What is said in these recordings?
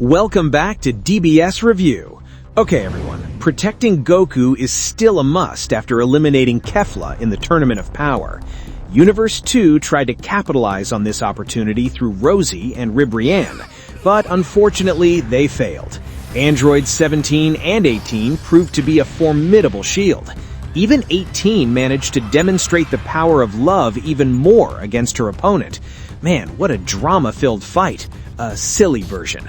Welcome back to DBS Review. Okay everyone, protecting Goku is still a must after eliminating Kefla in the Tournament of Power. Universe 2 tried to capitalize on this opportunity through Rozie and Ribrianne, but unfortunately they failed. Androids 17 and 18 proved to be a formidable shield. Even 18 managed to demonstrate the power of love even more against her opponent. Man, what a drama-filled fight. A silly version.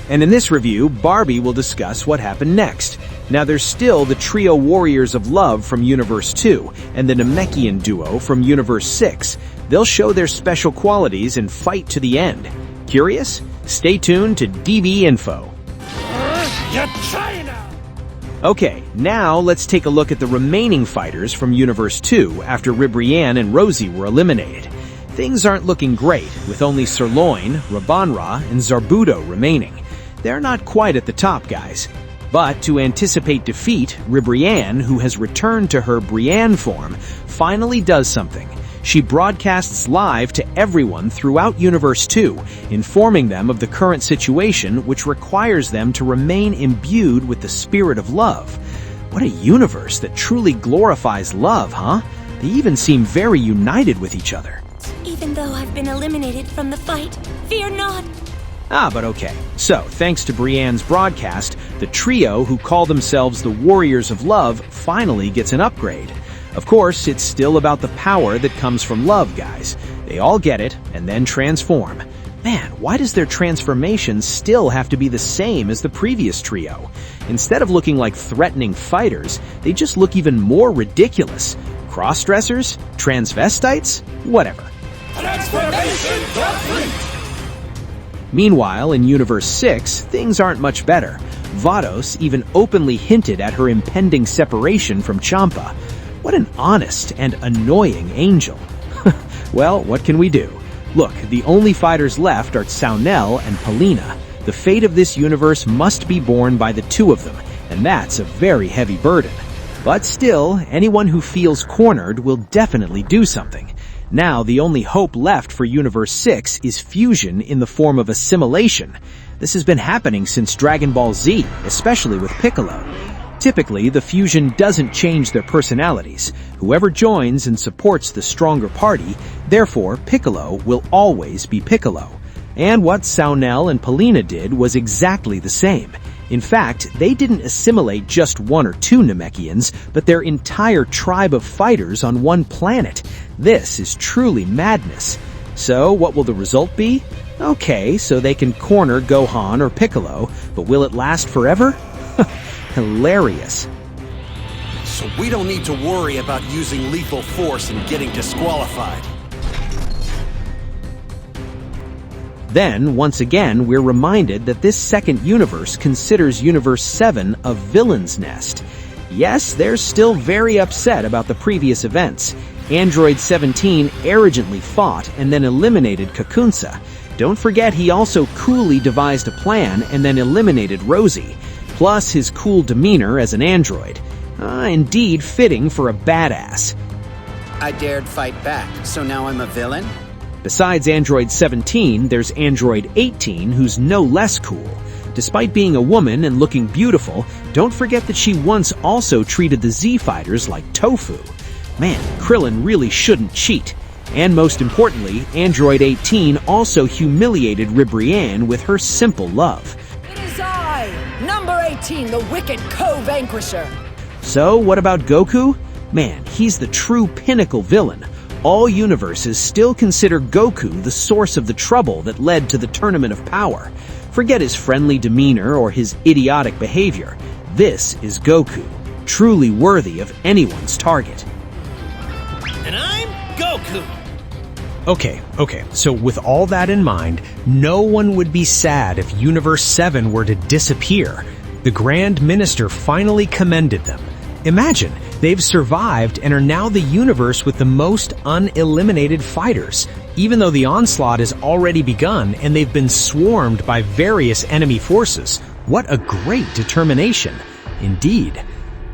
And in this review, Barbie will discuss what happened next. Now there's still the trio Warriors of Love from Universe 2 and the Namekian Duo from Universe 6. They'll show their special qualities and fight to the end. Curious? Stay tuned to DB Info. Okay, now let's take a look at the remaining fighters from Universe 2 after Ribrianne and Rozie were eliminated. Things aren't looking great, with only Sirloin, Rabanra, and Zarbuto remaining. They're not quite at the top, guys. But to anticipate defeat, Ribrianne, who has returned to her Brianne form, finally does something. She broadcasts live to everyone throughout Universe 2, informing them of the current situation, which requires them to remain imbued with the spirit of love. What a universe that truly glorifies love, huh? They even seem very united with each other. Even though I've been eliminated from the fight, fear not. But okay. So, thanks to Brianne's broadcast, the trio who call themselves the Warriors of Love finally gets an upgrade. Of course, it's still about the power that comes from love, guys. They all get it, and then transform. Man, why does their transformation still have to be the same as the previous trio? Instead of looking like threatening fighters, they just look even more ridiculous. Cross-dressers? Transvestites? Whatever. Transformation complete! Meanwhile, in Universe 6, things aren't much better. Vados even openly hinted at her impending separation from Champa. What an honest and annoying angel. Well, what can we do? Look, the only fighters left are Saunel and Polina. The fate of this universe must be borne by the two of them, and that's a very heavy burden. But still, anyone who feels cornered will definitely do something. Now, the only hope left for Universe 6 is fusion in the form of assimilation. This has been happening since Dragon Ball Z, especially with Piccolo. Typically, the fusion doesn't change their personalities. Whoever joins and supports the stronger party, therefore Piccolo will always be Piccolo. And what Saunel and Polina did was exactly the same. In fact, they didn't assimilate just one or two Namekians, but their entire tribe of fighters on one planet. This is truly madness. So, what will the result be? Okay, so they can corner Gohan or Piccolo, but will it last forever? Hilarious. So we don't need to worry about using lethal force and getting disqualified. Then, once again, we're reminded that this second universe considers Universe 7 a villain's nest. Yes, they're still very upset about the previous events. Android 17 arrogantly fought and then eliminated Kakunsa. Don't forget he also coolly devised a plan and then eliminated Rozie, plus his cool demeanor as an android. Indeed fitting for a badass. I dared fight back, so now I'm a villain? Besides Android 17, there's Android 18, who's no less cool. Despite being a woman and looking beautiful, don't forget that she once also treated the Z-Fighters like tofu. Man, Krillin really shouldn't cheat. And most importantly, Android 18 also humiliated Ribrianne with her simple love. It is I, number 18, the wicked co-vanquisher. So, what about Goku? Man, he's the true pinnacle villain. All universes still consider Goku the source of the trouble that led to the Tournament of Power. Forget his friendly demeanor or his idiotic behavior. This is Goku, truly worthy of anyone's target. And I'm Goku! Okay, so with all that in mind, no one would be sad if Universe 7 were to disappear. The Grand Minister finally commended them. Imagine, they've survived and are now the universe with the most uneliminated fighters, even though the onslaught has already begun and they've been swarmed by various enemy forces. What a great determination. Indeed.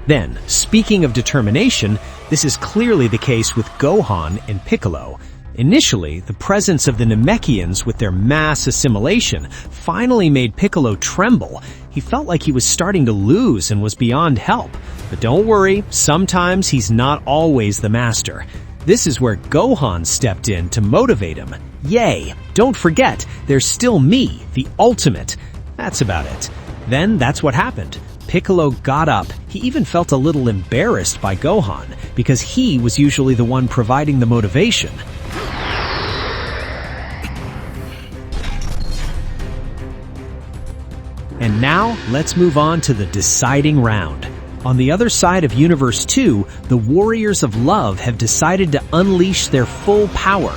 Then, speaking of determination, this is clearly the case with Gohan and Piccolo. Initially, the presence of the Namekians with their mass assimilation finally made Piccolo tremble. He felt like he was starting to lose and was beyond help. But don't worry, sometimes he's not always the master. This is where Gohan stepped in to motivate him. Yay! Don't forget, there's still me, the ultimate. That's about it. Then that's what happened. Piccolo got up. He even felt a little embarrassed by Gohan, because he was usually the one providing the motivation. And now, let's move on to the deciding round. On the other side of Universe 2, the Warriors of Love have decided to unleash their full power.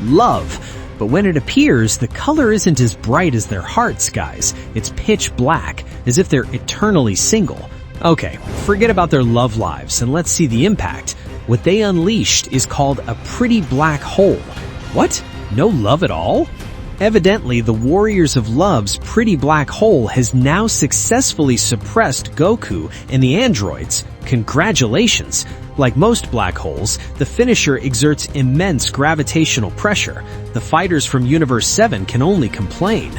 Love. But when it appears, the color isn't as bright as their hearts, guys. It's pitch black, as if they're eternally single. Okay, forget about their love lives, and let's see the impact. What they unleashed is called a pretty black hole. What? No love at all? Evidently, the Warriors of Love's pretty black hole has now successfully suppressed Goku and the androids. Congratulations! Like most black holes, the finisher exerts immense gravitational pressure. The fighters from Universe 7 can only complain.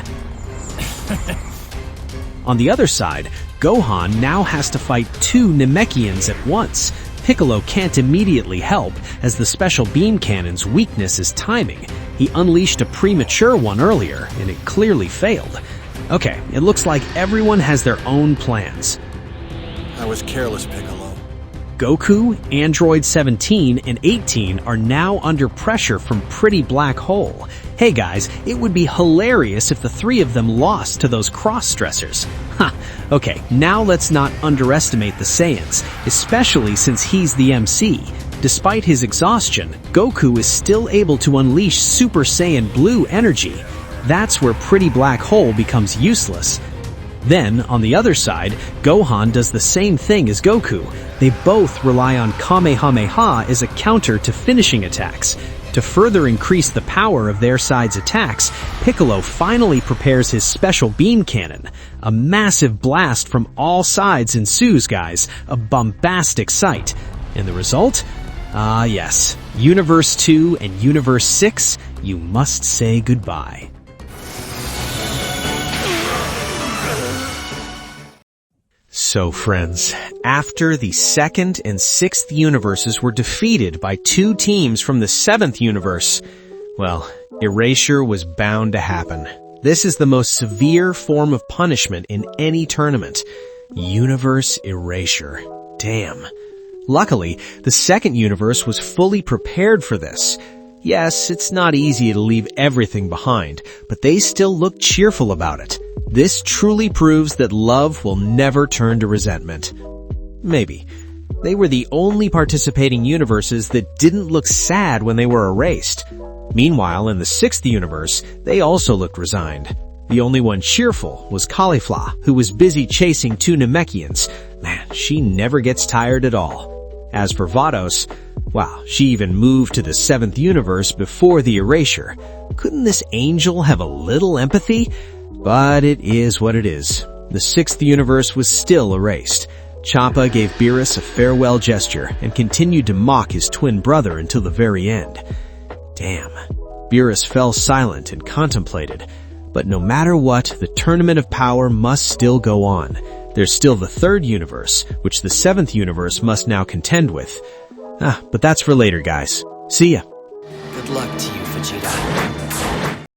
On the other side, Gohan now has to fight two Namekians at once. Piccolo can't immediately help, as the special beam cannon's weakness is timing. He unleashed a premature one earlier, and it clearly failed. Okay, it looks like everyone has their own plans. I was careless, Piccolo. Goku, Android 17, and 18 are now under pressure from Pretty Black Hole. Hey guys, it would be hilarious if the three of them lost to those cross-dressers. Okay, now let's not underestimate the Saiyans, especially since he's the MC. Despite his exhaustion, Goku is still able to unleash Super Saiyan Blue energy. That's where Pretty Black Hole becomes useless. Then, on the other side, Gohan does the same thing as Goku. They both rely on kamehameha as a counter to finishing attacks. To further increase the power of their side's attacks, Piccolo finally prepares his special beam cannon. A massive blast from all sides ensues, guys. A bombastic sight. And the result? Ah, yes. Universe 2 and Universe 6, you must say goodbye. So friends, after the 2nd and 6th universes were defeated by two teams from the 7th universe, well, erasure was bound to happen. This is the most severe form of punishment in any tournament. Universe erasure. Damn. Luckily, the 2nd universe was fully prepared for this. Yes, it's not easy to leave everything behind, but they still look cheerful about it. This truly proves that love will never turn to resentment. Maybe. They were the only participating universes that didn't look sad when they were erased. Meanwhile, in the 6th universe, they also looked resigned. The only one cheerful was Kefla, who was busy chasing two Namekians. Man, she never gets tired at all. As for Vados, wow, she even moved to the 7th universe before the erasure. Couldn't this angel have a little empathy? But it is what it is. The 6th universe was still erased. Champa gave Beerus a farewell gesture and continued to mock his twin brother until the very end. Damn. Beerus fell silent and contemplated. But no matter what, the Tournament of Power must still go on. There's still the 3rd universe, which the 7th universe must now contend with. But that's for later, guys. See ya. Good luck to you, Vegeta.